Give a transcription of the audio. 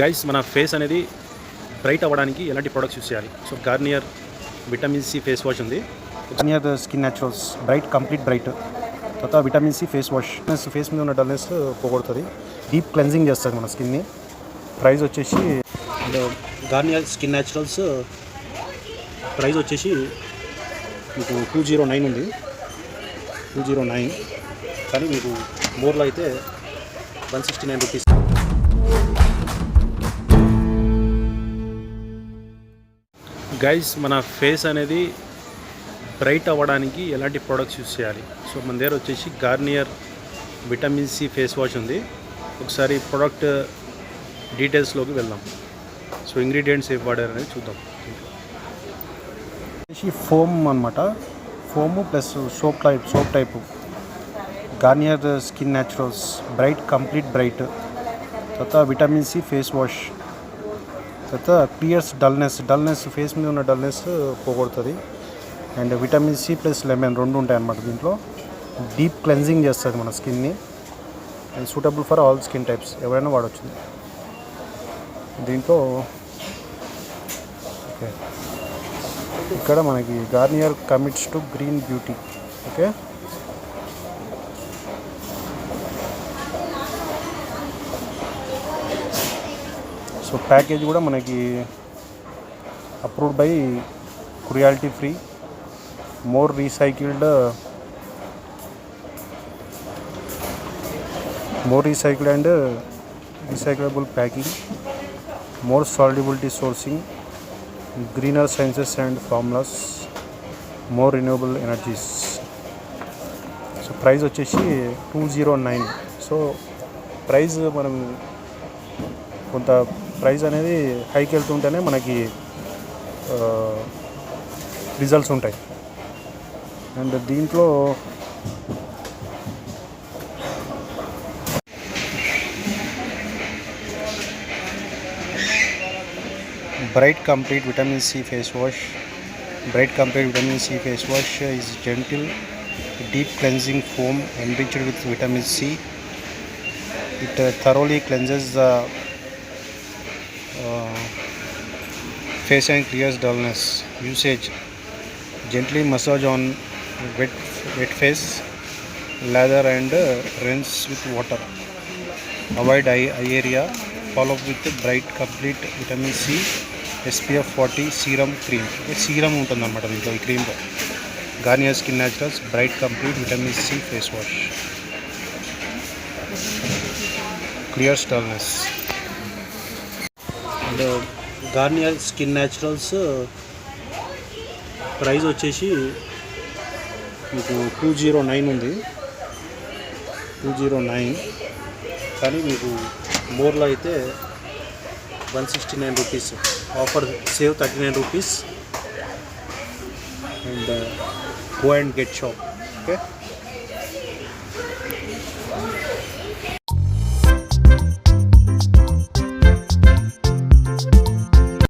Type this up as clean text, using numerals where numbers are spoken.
Guys మన face అనేది bright అవ్వడానికి ఎలాంటి ప్రొడక్ట్స్ యూస్ చేయాలి? So Garnier vitamin C face wash ఉంది. Garnier skin naturals bright complete bright తర్వాత vitamin C face wash face మీద ఉన్న డల్నెస్ పోగొడుతుంది, డీప్ క్లెన్జింగ్ చేస్తుంది మన స్కిన్ని. ప్రైస్ వచ్చేసి and Garnier skin naturals price వచ్చేసి మీకు 209 ఉంది, 209. కానీ మీకు మోర్లో అయితే 169 రూపీస్. గైస్ మన ఫేస్ అనేది బ్రైట్ అవ్వడానికి ఎలాంటి ప్రొడక్ట్స్ యూస్ చేయాలి? సో మన దగ్గర వచ్చేసి Garnier vitamin C face wash ఉంది. ఒకసారి ప్రొడక్ట్ డీటెయిల్స్లోకి వెళ్దాం. సో ఇంగ్రీడియంట్స్ ఏం వాడారు అనేది చూద్దాం. ఫోమ్ అనమాట, foam plus soap type Garnier skin naturals bright complete bright తర్వాత విటమిన్ సి ఫేస్ వాష్ తర్వాత క్లియర్స్ డల్నెస్ ఫేస్ మీద ఉన్న డల్నెస్ పోగొడుతుంది. And vitamin C plus lemon రెండు ఉంటాయి అన్నమాట. దీంట్లో డీప్ క్లెన్జింగ్ చేస్తుంది మన స్కిన్ని and suitable for all skin types, ఎవరైనా వాడవచ్చు. దీంట్లో ఓకే ఇక్కడ మనకి Garnier commits to green beauty. Okay so package కూడా మనకి approved by cruelty free, more recycled and recyclable packing, more solubility sourcing, greener sciences and formulas, more renewable energies. So price వచ్చేసి 209. So price మనం కొంత price అనేది హైకి వెళ్తుంటేనే మనకి results ఉంటాయి. And దీంట్లో bright complete vitamin C face wash is gentle, deep cleansing foam enriched with vitamin C. It thoroughly cleanses the face and clears dullness. Usage: gently massage on wet face, lather and rinse with water. Avoid eye area. Follow up with bright complete vitamin C SPF 40 serum cream. Serum ఉంటుంది అన్నమాట దీంట్లో, ఈ క్రీమ్లో. Garnier skin naturals bright complete vitamin C face wash, clears dullness. And Garnier skin naturals price వచ్చేసి మీకు 209 ఉంది, 209. కానీ మీకు మోర్లో అయితే 169 rupees. Offer save 39 rupees and go and get shop. Okay.